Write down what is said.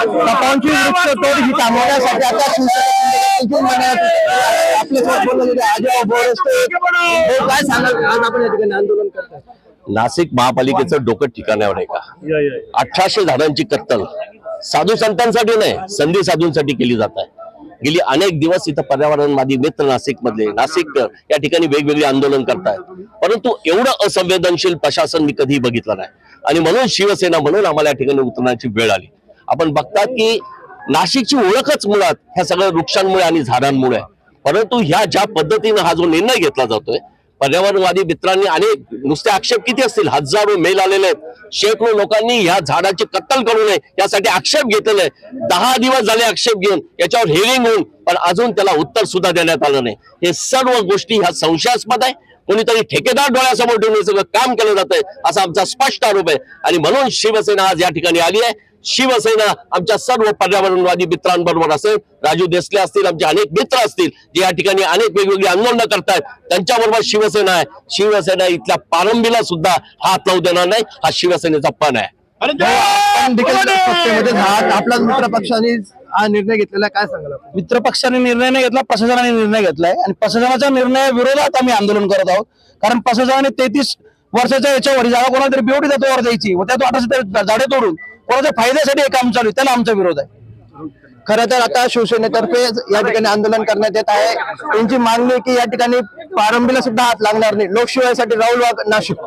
पंचवीस वृक्ष तोड ही थांबवण्यासाठी आता शिवसेना आपल्यासोबत बोलले अजय बोरस्ते काय सांगाल आज आपण या ठिकाणी आंदोलन करताय? नाशिक महापालिकेचं डोकं ठिकाण्यावर आहे का? 1800 झाडांची कत्तल साधू संतांसाठी नाही, संधी साधूंसाठी केली जात आहे. गेली अनेक दिवस इथं पर्यावरणवादी मित्र नाशिक या ठिकाणी वेगवेगळे आंदोलन करतायत, परंतु एवढं असंवेदनशील प्रशासन मी कधी बघितलं नाही. आणि म्हणून शिवसेना म्हणून आम्हाला या ठिकाणी उतरण्याची वेळ आली. आपण बघतात की नाशिकची ओळखच मुळात ह्या सगळ्या वृक्षांमुळे आणि झाडांमुळे आहे. परंतु ह्या ज्या पद्धतीने हा जो निर्णय घेतला जातोय, पर्यावरणवादी मित्रांनी अनेक नुसते आक्षेप किती असतील, हजारो मेल आलेले आहेत. शेकडो लोकांनी ह्या झाडाची कत्तल करू नये यासाठी आक्षेप घेतलेले आहे. 10 दिवस झाले आक्षेप घेऊन, याच्यावर हिअरिंग होऊन, पण अजून त्याला उत्तर सुद्धा देण्यात आलं नाही. हे सर्व गोष्टी ह्या संशयास्पद आहे. कोणीतरी ठेकेदार डोळ्यासमोर ठेवून हे सगळं काम केलं जातंय असा आमचा स्पष्ट आरोप आहे. आणि म्हणून शिवसेना आज या ठिकाणी आली आहे. शिवसेना आमच्या सर्व पर्यावरणवादी मित्रांबरोबर असेल, राजू देसले असतील, आमचे अनेक मित्र असतील जे या ठिकाणी अनेक वेगवेगळी आंदोलनं करतायत, त्यांच्याबरोबर शिवसेना आहे. शिवसेना इथल्या पारंबीला सुद्धा हात लावू देणार नाही, हा शिवसेनेचा पण आहे. आपला मित्र पक्षाने हा निर्णय घेतलेला काय सांगाल? मित्र पक्षाने निर्णय नाही घेतला, प्रशासनाने निर्णय घेतलाय आणि प्रशासनाच्या निर्णया विरोधात आम्ही आंदोलन करत आहोत. कारण प्रशासनाने 33 वर्षाच्या याच्यावर जागा कोणाला तरी बेवडी जातो वर द्यायची व त्यात 1800 झाडे तोडून कोणाच्या फायद्यासाठी हे काम चालू आहे, त्याला आमचा विरोध आहे. खरं तर आता शिवसेनेतर्फे या ठिकाणी आंदोलन करण्यात येत आहे. त्यांची मागणी की या ठिकाणी प्रारंभीला सुद्धा हात लागणार नाही. लोकशिवायसाठी राहुल वाघ, नाशिक.